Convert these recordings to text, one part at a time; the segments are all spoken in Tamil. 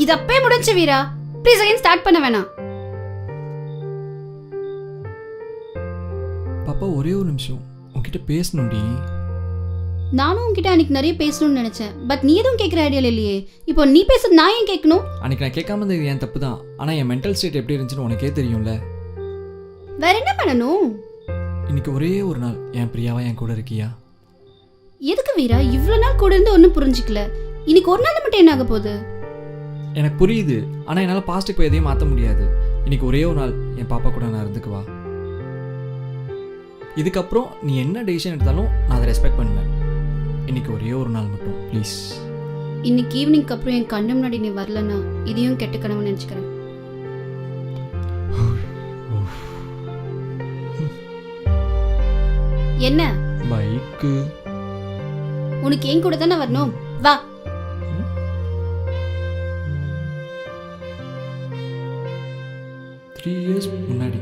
இது அப்பே முடிஞ்சு வீரா. ப்ளீஸ் அகைன் ஸ்டார்ட் பண்ண வேணாம். பாப்பா ஒரே ஒரு நிமிஷம் உன்கிட்ட பேசணும்டி. நானும் உன்கிட்ட அன்னைக்கு நிறைய பேசணும்னு நினைச்சேன். பட் நீ எதுவும் கேட்குற ஐடியா இல்லையே. இப்போ நீ பேசுறது நான் ஏன் கேட்கணும்? அன்னைக்கு நான் கேட்காம இருந்தது என் தப்பு தான். ஆனால் என் மென்டல் ஸ்டேட் எப்படி இருந்துச்சுன்னு உனக்கே தெரியும்ல. வேற என்ன பண்ணணும்? இன்னைக்கு ஒரே ஒரு நாள் என் பிரியாவா என் கூட இருக்கியா? எதுக்கு வீரா இவ்வளோ நாள் கூட இருந்து ஒன்றும் புரிஞ்சிக்கல. இன்னைக்கு ஒரு நாள் மட்டும் என்ன ஆக போகுது? எனக்கு புரியுது, ஆனால் என்னால் பாஸ்ட்டுக்கு போய் எதையும் மாற்ற முடியாது. இன்னைக்கு ஒரே ஒரு நாள் என் பாப்பா கூட நான் இருந்துக்குவா. இதுக்கப்புறம் நீ என்ன டெசிஷன் எடுத்தாலும் நான் அதை ரெஸ்பெக்ட் பண்ணுவேன். இன்னைக்கு ஒரே ஒரு நாள் மட்டும் ப்ளீஸ். இன்னைக்கு ஈவினிங்க்கு அப்புறம் என் கண்ணு முன்னாடி நீ வரலன்னா இதையும் கெட்ட கனவு நினச்சிக்கிறேன். என்ன பைக்கு? உனக்கு என் கூட தானே வரணும், வா. த்ரீ இயர்ஸ் முன்னாடி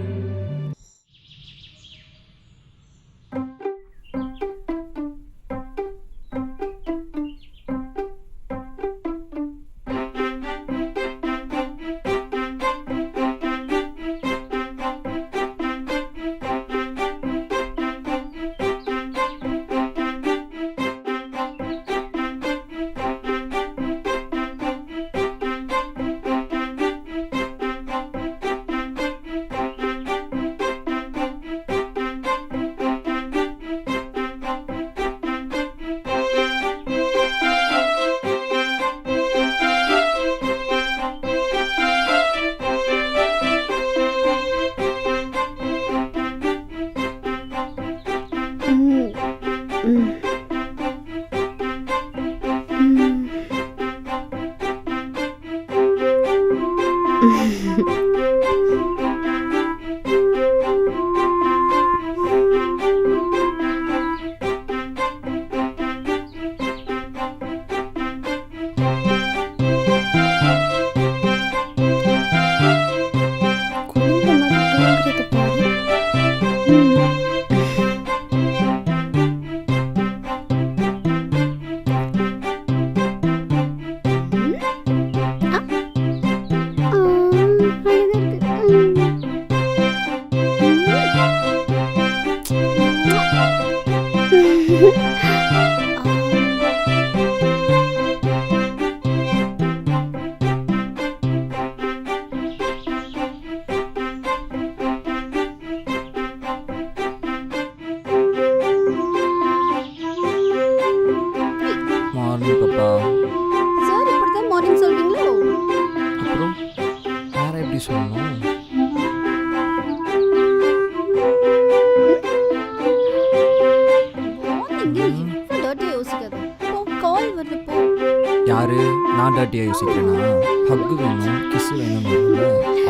யாரு நான் டாட்டியா யோசிக்கிறேன்னா ஹக்கு வேணும் கிஸ் வேணும்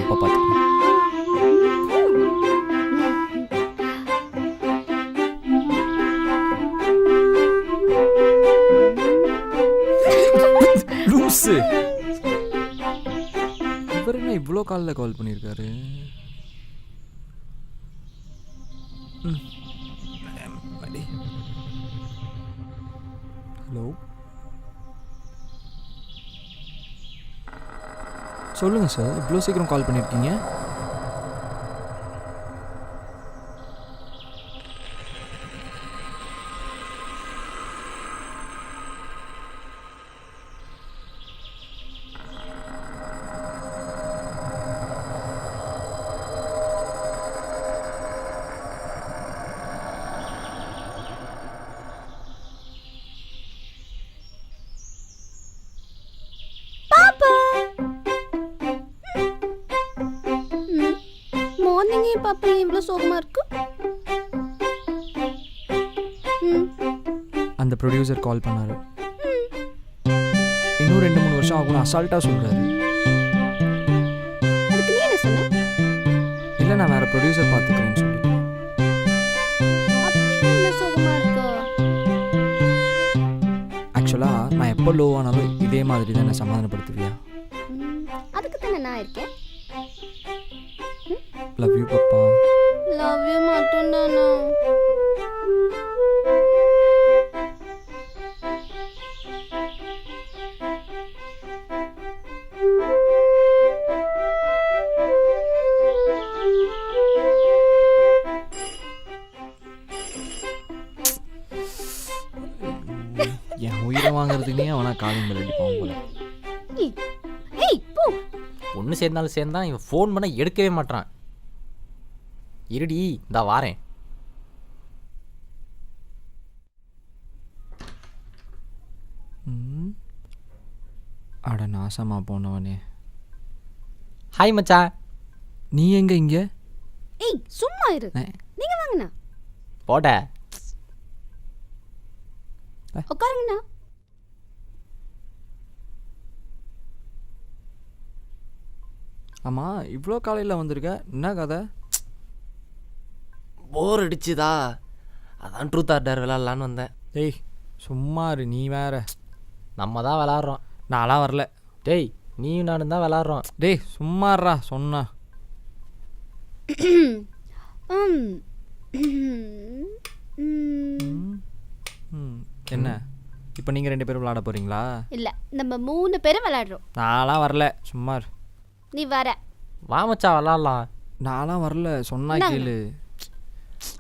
அப்போ பார்த்துக்கலாம். லூசு இவர் என்ன இவ்வளோ காலில் கால் பண்ணியிருக்காரு? ஹலோ சொல்லுங்கள் சார், இவ்வளோ சீக்கிரம் கால் பண்ணியிருக்கீங்க? பாப்பா இவ்வளோ சோகமா இருக்கு. அந்த ப்ரொடியூசர் கால் பண்ணாரு. இன்னும் 2-3 வருஷம் ஆகும் அசால்ட்டாக சொல்கிறாரு. அதுக்கு நீ என்ன சொன்ன? இல்லை நான் வேற ப்ரொடியூசர் பார்த்துக்கிறேன்னு சொல்லி. சோகமா இருக்கா? ஆக்சுவலாக நான் எப்போ லோ ஆனாலும் இதே மாதிரி தான் என்ன சமாதானப்படுத்துவியா? அதுக்கு தானே நான் இருக்கேன். லவ் யூ பாப்பா. லவ் யூ மட்டும்தானா? உன்னையே அவனா காலிங் பெல் அடிப்பான் போல. ஏய், ஏய் போ. ஒன்று சேர்ந்தாலும் சேர்ந்தான், இவன் ஃபோன் பண்ண எடுக்கவே மாட்டான். இருடி இந்தா வாரேன். அட நாசமா போனவனே. ஹாய் மச்சான். நீ எங்க இங்க? ஏய் சும்மா இரு. நீங்க வாங்கண்ணா. போட உட்காருங்கண்ணா. ஆமா இவ்வளோ காலையில் வந்திருக்க, என்ன கதை? போர் அடிச்சுதா, அதான் ட்ரூத் ஆர் டேர் விளாட்லான்னு வந்தேன். டேய் சும்மா இரு, நீ வேற. நம்ம தான் விளாட்றோம். நான்லாம் வரல. டேய் நீயும் நானும் தான் விளாட்றோம். டேய் சும்மாறா சொன்னா. என்ன இப்போ நீங்கள் 2 பேரும் விளாட போகிறீங்களா? இல்ல நம்ம 3 பேரும் விளையாடுறோம். நான்லாம் வரல, சும்மா இரு. நீ வர. வா மச்சான் விளாட்லாம். நான்லாம் வரல, சொன்னா கேளு.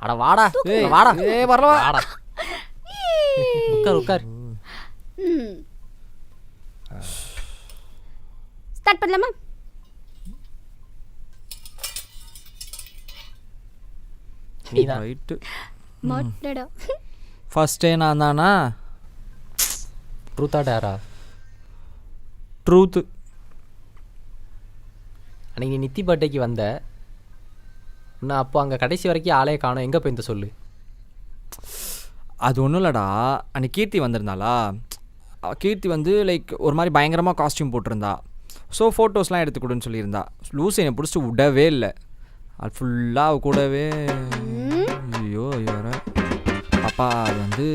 அட வாடா. ஏய் வாடா. ஏய் வரல வாடா. உட்கார் உட்கார். ஸ்டார்ட் பண்ணலாமா? நீ தான். ரைட்டு. மொட்டடா. ஃபஸ்ட்டே நான் தானா? Truth or Dera? ட்ரூத்து. அன்றைக்கி நீ நித்தி பர்த்டேக்கு வந்த, நான் அப்போ அங்கே கடைசி வரைக்கும் ஆளே காணோம். எங்கே போய் சொல்லு. அது ஒன்றும் இல்லைடா, அன்னைக்கு கீர்த்தி வந்திருந்தாளா. கீர்த்தி வந்து லைக் ஒரு மாதிரி பயங்கரமாக காஸ்டியூம் போட்டிருந்தா. ஸோ ஃபோட்டோஸ்லாம் எடுத்து கொடுன்னு சொல்லியிருந்தா. லூஸ் என்னை பிடிச்சிட்டு விடவே இல்லை. அது ஃபுல்லாக கூடவே ஐயோ வேற அப்பா. அது வந்து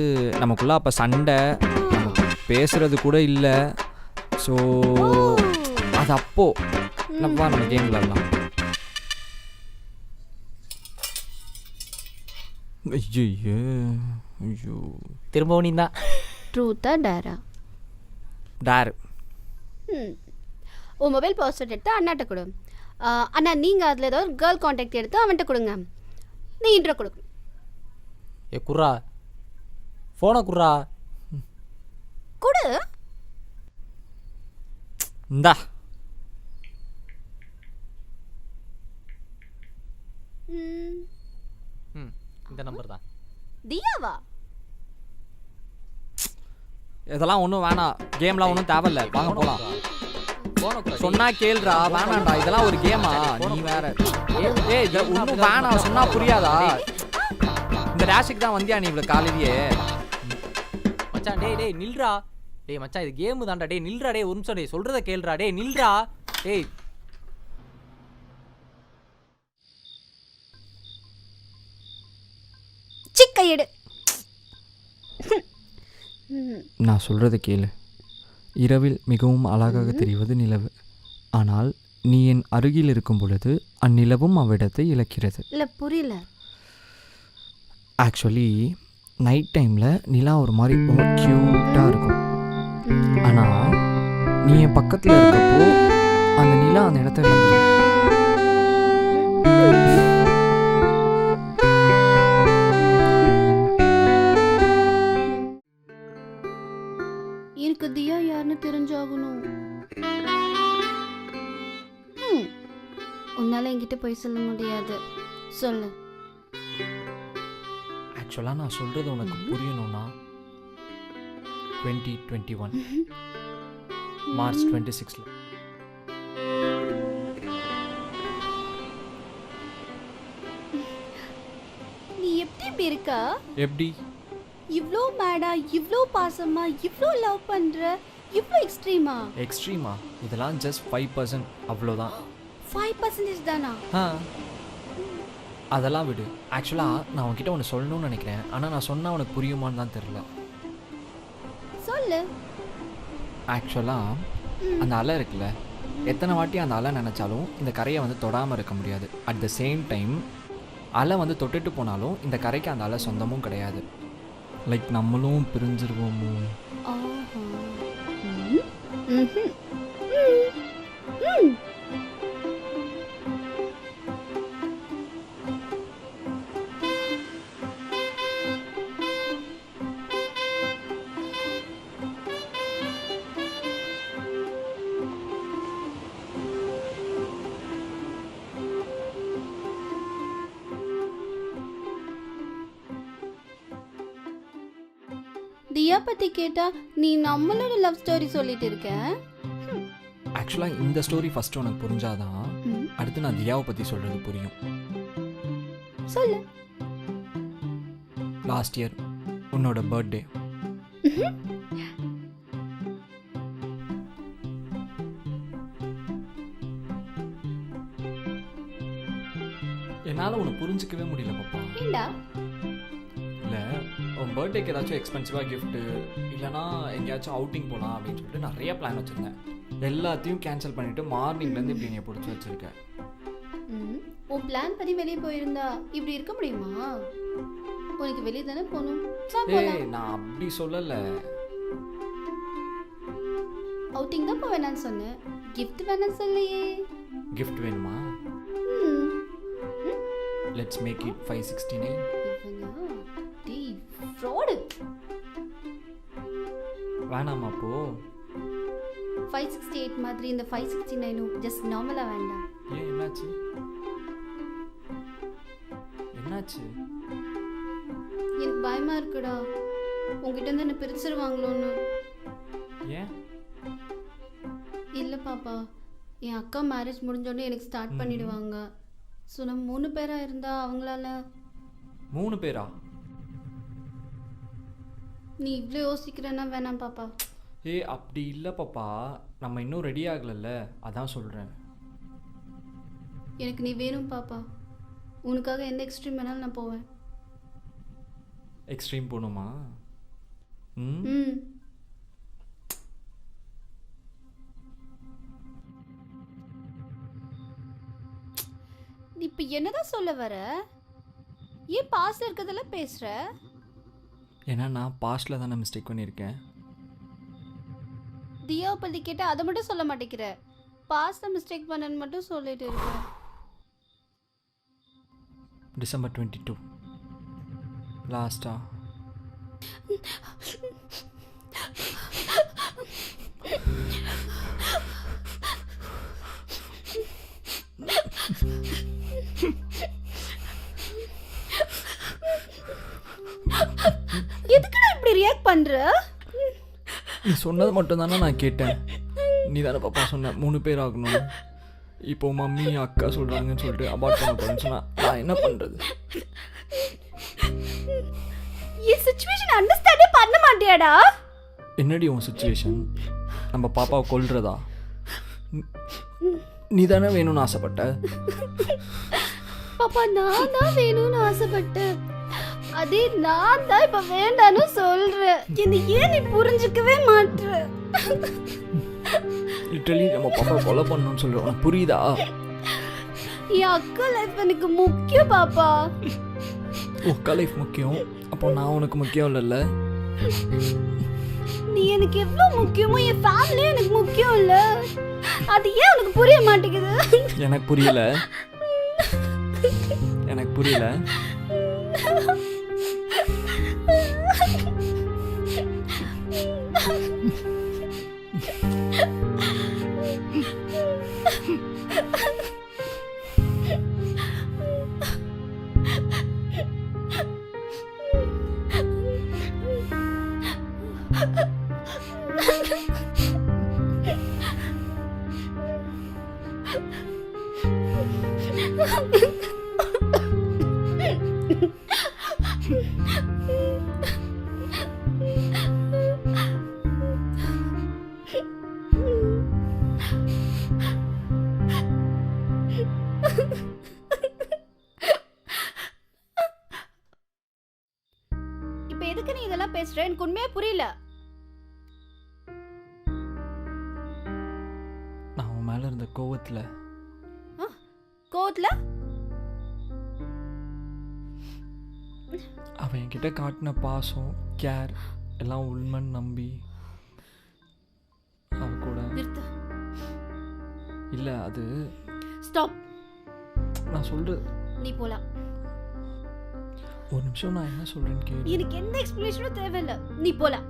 நமக்குள்ளே அப்போ சண்டை, நம்ம பேசுகிறது கூட இல்லை. ஸோ அது அப்போது நம்ம கேம் விளாட்லாம். ஐயோ ஐயோ. திரும்பவும் நீ தான். ட்ரூத்தா டேரா? டேர். உன் மொபைல் பாஸ்வேர்ட் எடுத்து அண்ணாட்ட கொடு. அண்ணா நீங்கள் அதில் ஏதோ ஒரு கேர்ள் காண்டாக்ட் எடுத்து அவன்கிட்ட கொடுங்க. நீ இன்ட்ரோ கொடு. ஏ குர்ரா, ஃபோனை குர்ரா. கொடு. இந்தா. இந்த நம்பர் தான். தியாவா? இதெல்லாம் ஒன்றும் வேணாம், கேம்லாம் ஒன்றும் தேவையில்ல, வாங்க போகலாம். சொன்னா கேள்றா, வேணாண்டா, இதெல்லாம் ஒரு கேமா? நீ வேற. ஏய் இதை ஒன்றும் வேணாம், சொன்னா புரியாதா? இந்த ரேஷுக்கு தான் வந்தியா நீ இவ்வளோ காலையிலேயே? மச்சான் டேய் டேய் நில்றா. டேய் மச்சான் இது கேமு தான்டா. டேய் நில்றா. டேய் ஒரு நிமிஷம். டேய் சொல்கிறத கேள்றா. டேய் நில்றா. டேய் சிக்கையடு. நான் சொல்கிறத கேளு. இரவில் மிகவும் அழகாக தெரிவது நிலவு. ஆனால் நீ என் அருகில் இருக்கும் பொழுது அந்நிலவும் அவ்விடத்தை இழக்கிறது. இல்லை புரியல. ஆக்சுவலி நைட் டைமில் நிலா ஒரு மாதிரி ரொம்ப க்யூட்டாக இருக்கும். ஆனால் நீ என் பக்கத்தில் இருக்கப்போ அந்த நிலா அந்த இடத்த இழந்துடும். எனக்கு தியா யாருன்னு தெரிஞ்சாகணும். உன்னால என்கிட்ட போய் சொல்ல முடியாது. சொல்லு. ஆக்சுவலாக நான் சொல்கிறது உனக்கு புரியணும்னா 2021 மார்ச் 26 நீ எப்படி இப்படி இருக்கா? எப்படி? இவ்ளோ மேடா, இவ்ளோ பாசமா, இவ்ளோ லவ் பண்ற, இவ்ளோ எக்ஸ்ட்ரீமா? எக்ஸ்ட்ரீமா? இதெல்லாம் ஜஸ்ட் 5% அவ்வளோதான். 5% தானா? அதெல்லாம் விடு. ஆக்சுவலாக நான் உன்கிட்ட ஒன்று சொல்லணும்னு நினைக்கிறேன். ஆனால் நான் சொன்னால் உனக்கு புரியுமான்னு தான் தெரில. சொல்லு. ஆக்சுவலாக அந்த அலை இருக்குல்ல, எத்தனை வாட்டி அந்த அலை நினச்சாலும் இந்த கரையை வந்து தொடாமல் இருக்க முடியாது. அட் த சேம் டைம் அலை வந்து தொட்டுட்டு போனாலும் இந்த கரைக்கு அந்த அலை சொந்தமும் கிடையாது. லைக் நம்மளும் பிரிஞ்சிருவோமோ? தியா பத்தி கேட்டா நீ நம்மளோட லவ் ஸ்டோரி சொல்லிட்டு இருக்க. ஆக்சுவலாக இந்த ஸ்டோரி ஃபஸ்ட்டு உனக்கு புரிஞ்சாதான் ம், அடுத்து நான் தியாவை பற்றி சொல்கிறது புரியும். சொல்லு. லாஸ்ட் இயர் உன்னோட பர்த்டே. என்னால் உன்னை புரிஞ்சிக்கவே முடியல பாப்பா. ஏண்டா? இல்லை, உன் பர்த்டேக்கு ஏதாச்சும் எக்ஸ்பென்சிவாக கிஃப்ட்டு இல்லைனா எங்கேயாச்சும் அவுட்டிங் போகலாம் அப்படின்னு சொல்லிட்டு நிறைய பிளான் வச்சுருந்தேன். எல்லாத்தையும் கேன்சல் பண்ணிவிட்டு மார்னிங்லேருந்து இப்படி நீ பிடிச்சி வச்சுருக்கேன். ம், உன் பிளான் படி வெளியே போயிருந்தா இப்படி இருக்க முடியுமா? உனக்கு வெளியே தானே போகணும். வா போலாம். ஏய், நான் அப்படி சொல்லலை. அவுட்டிங் தான் போவேனான்னு சொன்னேன். gift வேணாம்னு சொல்லையே. கிஃப்ட் வேணுமா? ம், லெட்ஸ் மேக் இட் 569. இவனா? டேய், fraud. வேணாமா அப்போ? 568 மாதிரி இந்த 569 ஜஸ்ட் நார்மலா வேண்டாம். ஏன், என்னாச்சு? என்னாச்சு? எனக்கு பயமா இருக்குடா, உங்ககிட்ட இருந்து என்ன பிரிச்சிருவாங்களோன்னு. ஏன்? இல்லை பாப்பா, என் அக்கா மேரேஜ் முடிஞ்சோடனே எனக்கு ஸ்டார்ட் பண்ணிடுவாங்க. ஸோ நம்ம 3 பேரா இருந்தா அவங்களால. 3 பேரா? நீ இவ்வளோ யோசிக்கிறேன்னா வேணாம் பாப்பா. ஏய், அப்படி இல்லை பாப்பா, நம்ம இன்னும் ரெடி ஆகலைல்ல, அதான் சொல்கிறேன். எனக்கு நீ வேணும் பாப்பா. உனக்காக எந்த எக்ஸ்ட்ரீம் வேணாலும் நான் போவேன். எக்ஸ்ட்ரீம் போகணுமா? ம், ம், நீ இப்போ என்னதான் சொல்ல வர? ஏன் பாஸ்ல இருக்கிறதெல்லாம் பேசுற? ஏன்னா நான் பாஸ்டில் தானே மிஸ்டேக் பண்ணியிருக்கேன். தியாவை பற்றி கேட்டால் அதை மட்டும் சொல்ல மாட்டேங்கிற. பாஸ்ல மிஸ்டேக் பண்ணன்னு மட்டும் சொல்லிட்டு இருக்க. December 22 லாஸ்டா. எதுக்குடா இப்படி ரியாக்ட் பண்ற? நீ சொன்னது மட்டும் தானே நான் கேட்டேன். நீ தானே பாப்பா சொன்ன 3 பேர் ஆகணும். இப்போ மம்மி அக்கா சொல்கிறாங்கன்னு சொல்லிட்டு அபார்ட் பண்ண போகிறேன்னு சொன்னால் நான் என்ன பண்ணுறது? என் சிச்சுவேஷன் அண்டர்ஸ்டாண்டே பண்ண மாட்டியாடா? என்னடி உன் சுச்சுவேஷன்? நம்ம பாப்பாவை கொல்றதா? நீ தானே வேணும்னு ஆசைப்பட்ட. பாப்பா, நான் தான் வேணும்னு ஆசைப்பட்டேன். அதே நான் தான் இப்ப வேண்டான்னு சொல்றேன். என்ன ஏன் நீ புரிஞ்சுக்கவே மாட்ற? லிட்டரலி நம்ம பாப்பா கொலை பண்ணணும்னு சொல்லி உனக்கு புரியுதா? என் அக்கா லைஃப் எனக்கு முக்கியம் பாப்பா. அக்கா லைஃப் முக்கியம், அப்போ நான் உனக்கு முக்கியம் இல்லைல்ல? நீ எனக்கு எவ்வளவு முக்கியமோ என் ஃபேமிலியும் எனக்கு முக்கியம் இல்ல. அது ஏன் உனக்கு புரிய மாட்டேங்குது? எனக்கு புரியல, எனக்கு புரியல. இப்ப எதுக்கு நீ இதெல்லாம் பேசுற? எனக்கு உண்மையா புரியல. நான் உன் மேல இருந்த கோவத்துல கோவத்துல அவன் என்கிட்ட காட்டின பாசம், கேர் எல்லாம் உண்மைன்னு நம்பி அவ கூட நிறுத்து. இல்லை, அது ஸ்டாப். நான் சொல்றது. நீ போலாம். ஒரு நிமிஷம், நான் என்ன சொல்றேன்னு கேளு. எனக்கு எந்த எக்ஸ்பிளனேஷனும் தேவையில்லை. நீ போலாம்.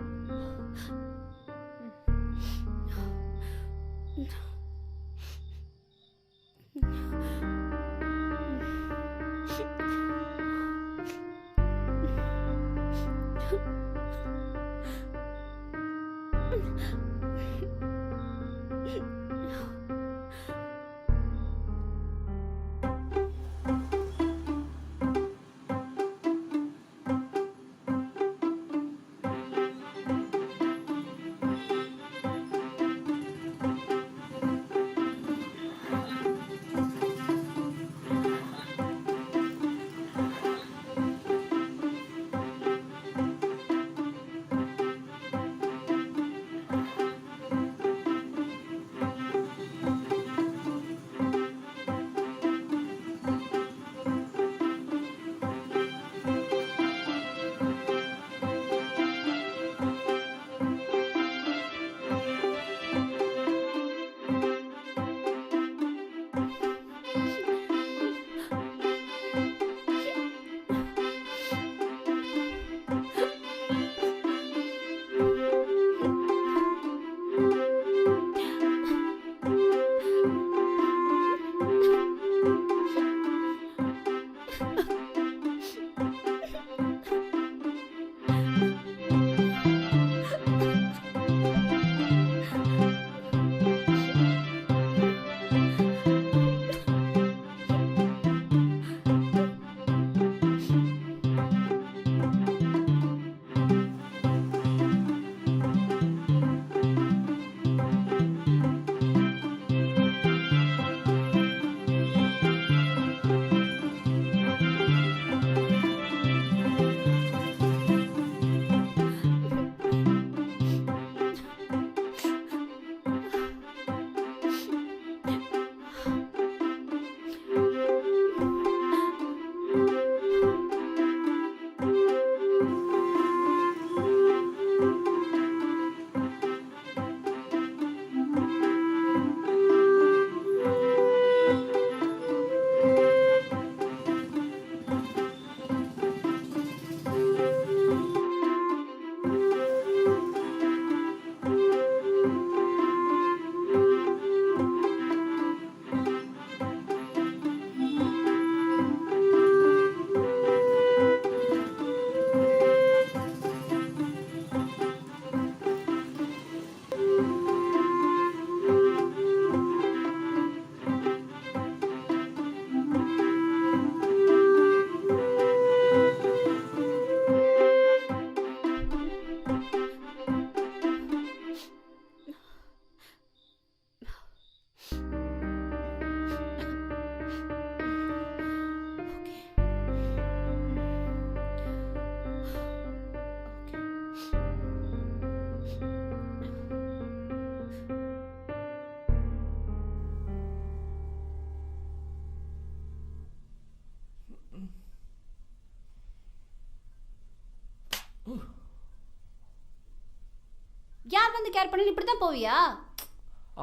யார் வந்து கேர் பண்ணி இப்படி தான் போவியா?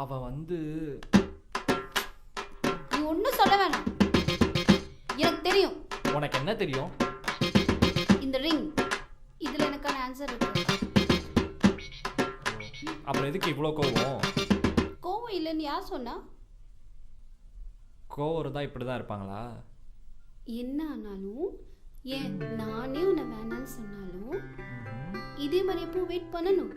அவள் வந்து நீ ஒன்றும் சொல்ல வேணாம், எனக்கு தெரியும். உனக்கு என்ன தெரியும்? இந்த ரிங் இதில் எனக்கான ஆன்சர் இருக்கு. அப்புறம் எதுக்கு இவ்வளோ கோவம்? கோவம் இல்லைன்னு யார் சொன்னா? கோவம் தான் இப்படி தான் இருப்பாங்களா? என்ன ஆனாலும் ஏன் நானே உன்னை வேணான்னு சொன்னாலும் இதே மாதிரி எப்போ வெயிட் பண்ணணும்.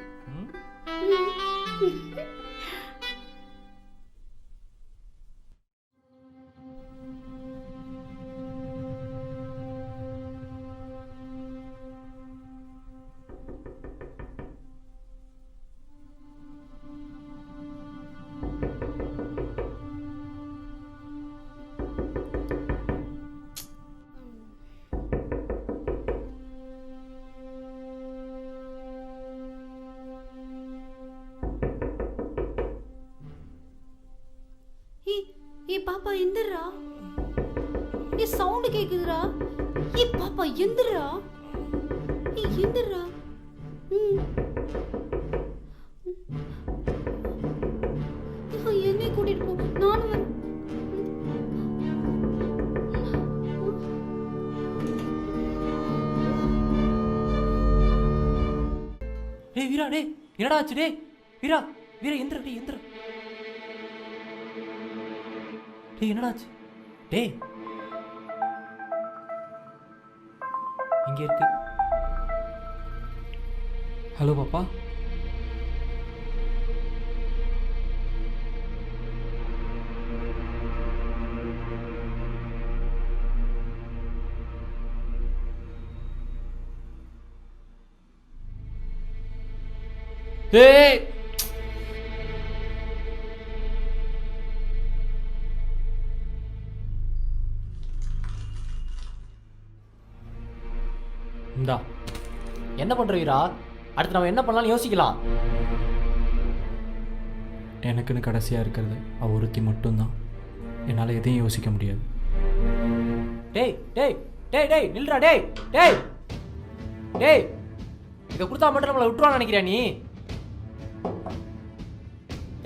ஏ பாப்பா எந்திரா, ஏ சவுண்ட் கேக்குதுடா. ஏ பாப்பா எந்திரா, ஏ எந்திரா. என்னை கூட்டிட்டு போ, நானும் வரேன். டேய் வீரா, டேய் என்னடா ஆச்சு? டேய் வீரா, வீரா எந்திர, டேய் எந்திர. டேய் என்னடா ஆச்சு? டேய் இங்க இருக்கு. ஹலோ பாப்பா. ஏய் இந்தா. என்ன பண்ற வீரா? அடுத்து நம்ம என்ன பண்ணலாம்னு யோசிக்கலாம். எனக்குன்னு கடைசியாக இருக்கிறது அவள் ஒருத்தி மட்டும்தான். என்னால் எதையும் யோசிக்க முடியாது. டேய் டேய் டேய் டேய் நில்றா. டேய் டேய் டேய், இதை கொடுத்தா மட்டும் நம்மளை விட்டுருவான்னு நினைக்கிறியா நீ?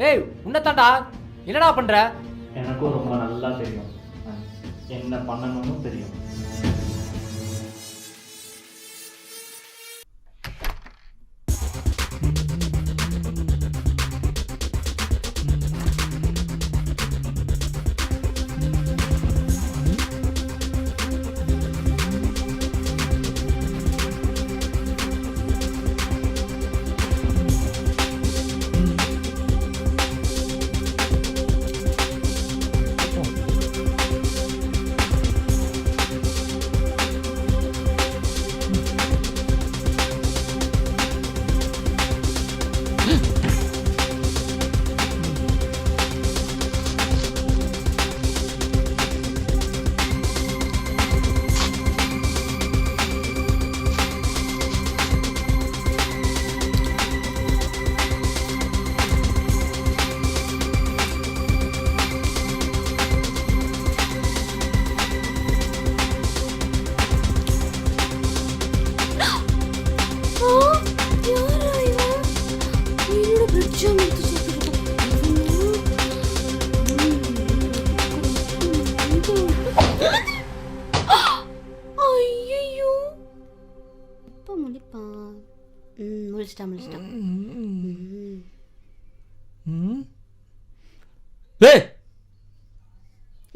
டேய் உன்னதாண்டா, என்னடா பண்ற? எனக்கும் ரொம்ப நல்லா தெரியும் என்ன பண்ணணும்னு தெரியும்.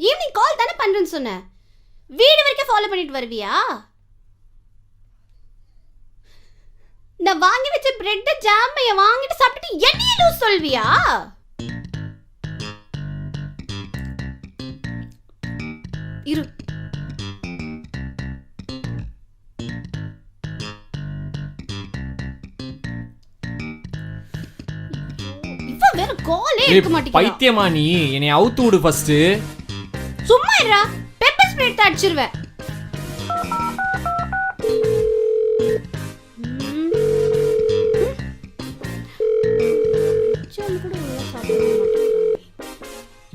ஈவினிங் கால் தானே பண்றேன்னு சொன்னேன், வீடு வரைக்கும் ஃபாலோ பண்ணிட்டு வருவியா? நான் வாங்கி வச்ச பிரெட் ஜாம் வாங்கிட்டு சாப்பிட்டு என்னைய லூஸ் சொல்வியா? இரு, இவ வேற காலே எடுக்க மாட்டேங்கிறா. பைத்தியமா நீ? என்னை அவுத்து விடு ஃபர்ஸ்ட். சும்மா இருடா, பெப்பர் ஸ்ப்ரே எடுத்து அடிச்சிருவேன்.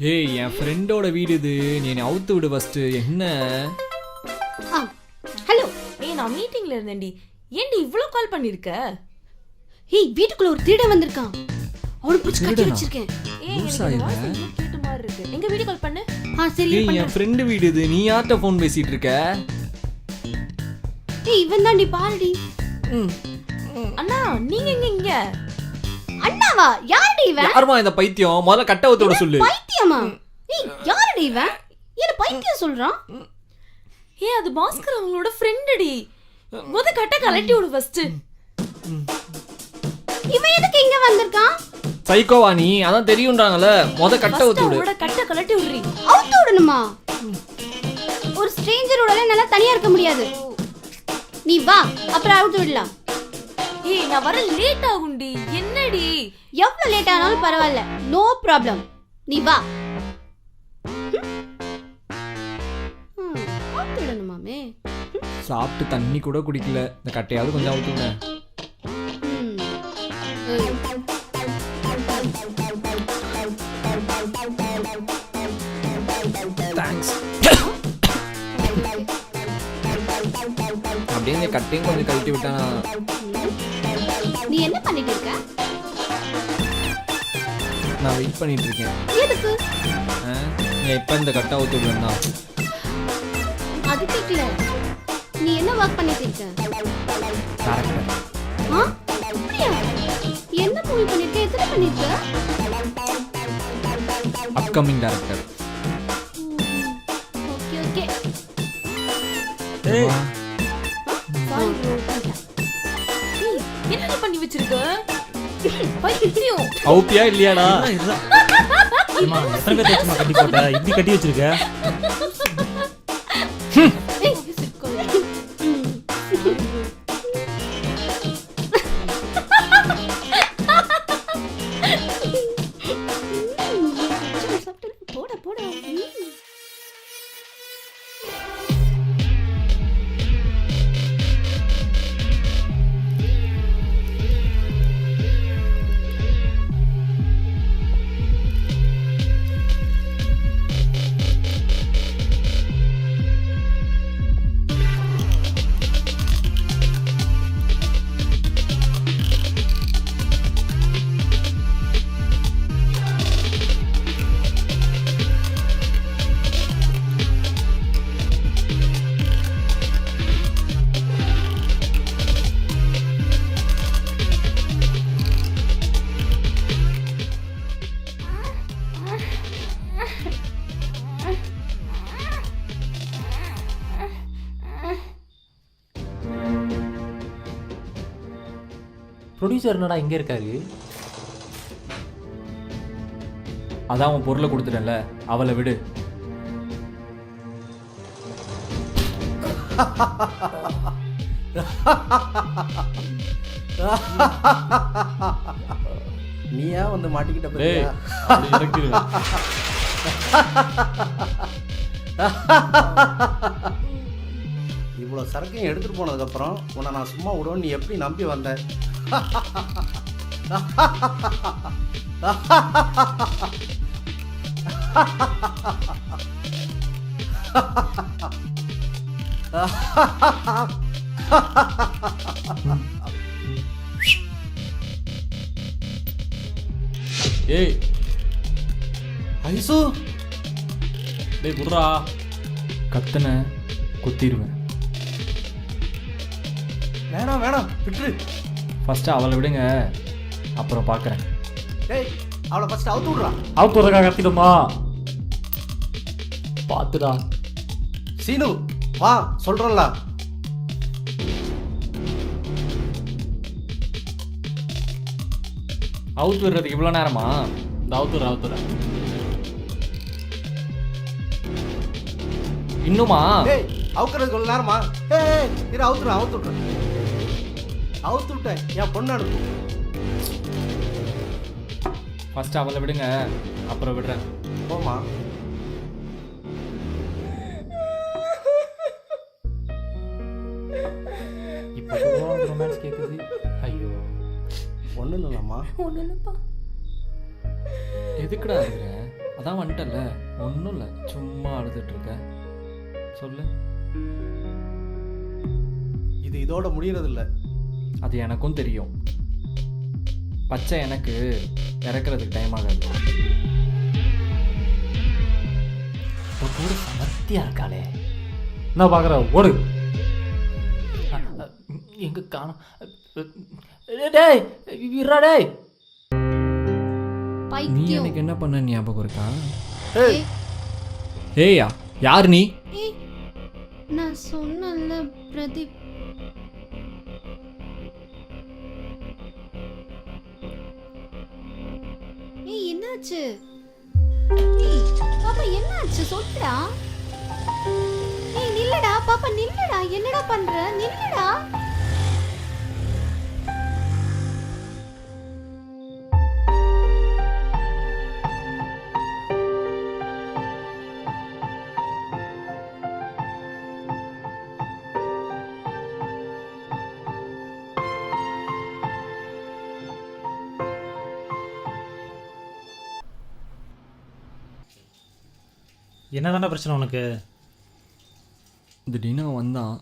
ஏய், என் ஃப்ரெண்டோட வீடு இது, நீ என்னை அவுத்து விடு ஃபர்ஸ்ட். என்ன? ஹலோ. ஏய், நான் மீட்டிங்ல இருந்தேன்டி. ஏன்டி இவ்ளோ கால் பண்ணிருக்க? ஏய் வீட்டுக்குள்ள ஒரு திருடன் வந்திருக்கான். அவனை பிடிச்சு கட்டி திருடனா? வச்சிருக்கேன். லூசா இவன்? கேட்ட மாதிரி இருக்கு. எங்க வீடியோ கால் பண்ணு. சரி ஏய் பண்ணு. என் ஃப்ரெண்டு வீடு இது. நீ யார்கிட்ட ஃபோன் பேசிட்டு இருக்க? ஏய் இவன் தான்டி பாருடி. அண்ணா நீங்க எங்க இங்க? அண்ணாவா? யாருடி இவன்? யாருமா இந்த பைத்தியம்? முதல்ல கட்ட ஊத்தோட சொல்லு. பைத்தியமா? ஏய் யாருடி இவன்? என்ன பைத்தியம் சொல்றான்? அது பாஸ்கர் அவங்களோட ஃப்ரெண்டடி. கட்ட கலட்டி விடு ஃபர்ஸ்ட். இவன் எதுக்கு இங்க வந்திருக்கான்? சைக்கோவா நீ? அதான் தெரியும்ன்றாங்கல. கட்ட ஊத்து விடு. அவளோட கட்ட கலட்டி விடுறீ. அவுத்து விடணுமா? ஒரு ஸ்ட்ரேஞ்சரோட நல்லா தனியா இருக்க முடியாது. நீ வா, அப்புறம் அவுத்து விடலாம். நான் வர லேட் ஆகும்டி. என்னடி? எவ்வளவு லேட் ஆனாலும் பரவாயில்ல, நோ ப்ராப்ளம். நீ வா. அவுத்து விடணுமாமே? சாப்பிட்டு தண்ணி கூட குடிக்கல. இந்த கட்டையாவது கொஞ்சம் அவுத்துங்க. தேங்க்ஸ். அப்படியே இந்த கட்டையும் கொஞ்சம் கழட்டி விட்டா நீ என்ன பண்ணிட்டு இருக்க? நான் வெயிட் பண்ணிட்டு இருக்கேன். எதுக்கு? நீ எப்ப இந்த கட்டை அவுத்து விடுவேன்னா? அது கேக்கல. நீ என்ன வர்க் பண்ணிட்டு இருக்க? கரெக்ட். அப்படியா? என்ன மூவி பண்ணிருக்க? எத்தனை பண்ணிருக்க? Upcoming director. Okay okay. ஏய் சாரி ப்ரோ. என்ன பண்ணி வச்சிருக்க? பைத்தியம். அவுப்பியா இல்லையாடா? அம்மா எத்தனை பேர் தேய்ச்சுமா கட்டி போட்ட? இப்படி கட்டி வச்சிருக்க? போட போட. ப்ரொடியூசர் என்னடா இங்க இருக்காரு? அதான் உன் பொருளை கொடுத்துட்டேன்ல, அவளை விடு. நீ ஏன் வந்து மாட்டிக்கிட்ட டேய், பத்தியா? அப்படி இறக்கிடுவேன். இவ்வளோ சரக்கையும் எடுத்துட்டு போனதுக்கப்புறம் உன்னை நான் சும்மா விடுவேன் நீ எப்படி நம்பி வந்த? ஏய் ஐசு, டேய் குர்ரா, கத்துன குத்திடுவேன். வேணாம் வேணாம் விட்டுரு. ஃபர்ஸ்ட் அவளை விடுங்க, அப்புறம் பார்க்குறேன். டேய் அவளை ஃபர்ஸ்ட் அவுத்து விட்றா. அவுத்து வரக்கா கத்திடுமா? பார்த்துடா. சீனு வா சொல்கிறேன்ல. அவுத்து விடுறதுக்கு இவ்வளோ நேரமா? இந்த அவுத்துற இன்னுமா? டேய் அவுக்கிறதுக்கு இவ்வளோ நேரமா? ஏய் இரு அவுத்து விட்றேன். அவுத்து விட்டேன், என் பொண்ணு அனுப்பு. ஃபர்ஸ்ட் அவளை விடுங்க, அப்புறம் விடுறேன். போமா. இப்போ ரொமான்ஸ் கேட்குது. ஐயோ ஒன்றும் இல்லைம்மா. ஒண்ணு இல்லப்பா. எதுக்குடா இருக்கிற? அதான் வந்துட்டல, ஒன்றும் இல்லை, சும்மா அழுதுட்டு இருக்க. சொல்லு. இது இதோட முடியறதில்ல. அது எனக்கும் தெரியும். பச்சை எனக்கு இறக்குறதுக்கு டைம் ஆகாது. கூட சமர்த்தியா இருக்காளே. என்ன பார்க்குற ஓடு. எங்க காணும். டேய் இருடா டேய். நீ பைத்தியம். எனக்கு என்ன பண்ண ஞாபகம் இருக்கா? ஏய், ஏய்யா, யார் நீ? ஏய், நான் சொன்னேன்ல பிரதீப். ஏய், என்னாச்சு? ஏய், பாப்பா என்னாச்சு சொல்லுடா. ஏய் நில்லுடா பாப்பா, நில்லுடா. என்னடா பண்ற? நில்லுடா. என்னதான்டா பிரச்சனை உனக்கு? திடீர்னு அவன் வந்தான்.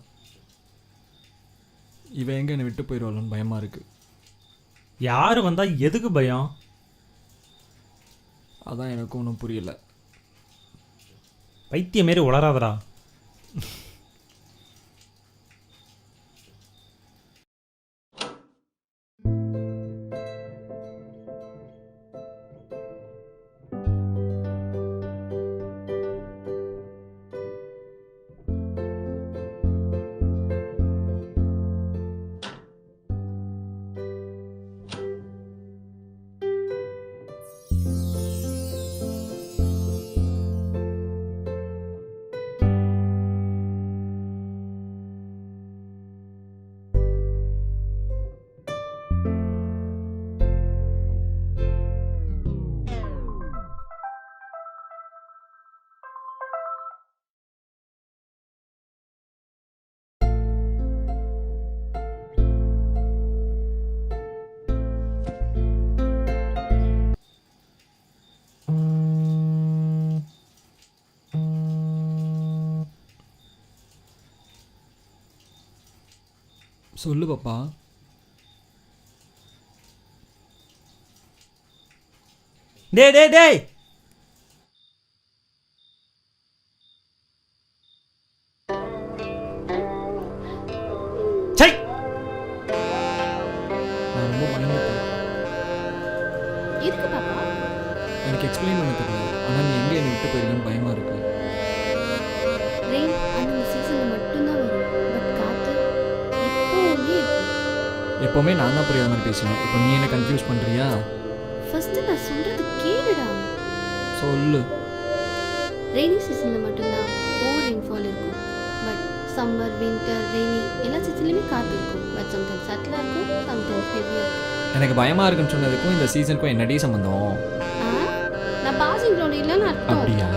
இவன் எங்கே என்னை விட்டு போயிடுவாளோன்னு பயமாக இருக்கு. யார் வந்தா எதுக்கு பயம்? அதான் எனக்கு ஒன்றும் புரியல. பைத்தியம் மாரி உளராதடா. சொல்லு பாப்பா. டேய் டேய் டேய். சை. நான் ரொம்ப பயந்துட்டேன். எதுக்கு பாப்பா? எனக்கு எக்ஸ்பிளைன் பண்ண தெரியல. ஆனால் நீ எங்கே என்னை விட்டு போயிடுவேன்னு பயமாக இருக்கு. ரெயின் அந்த சீசன்ல மட்டும்தான் வரும். பட் காத்து எப்பவுமே இருக்கும். எப்போவுமே நான் தான் புரியாத மாதிரி பேசுவேன். இப்போ நீ என்ன கன்ஃபியூஸ் பண்ணுறியா? ஃபர்ஸ்ட் நான் சொல்றது கேளுடா. சொல்லு. ரெய்னி சீசன்ல மட்டும்தான் ஓவர் ரெயின்ஃபால் இருக்கும். பட் சம்மர், வின்டர், ரெய்னி எல்லா சீசன்லையுமே காத்து இருக்கும். பட் சம்டைம்ஸ் சட்டிலாக இருக்கும், சம்டைம்ஸ் ஹெவியாக இருக்கும். எனக்கு பயமாக இருக்குன்னு சொன்னதுக்கும் இந்த சீசனுக்கும் என்னடி சம்மந்தம்? நான் பாசிங் கிரவுண்ட் இல்லைன்னு அர்த்தம். அப்படியா?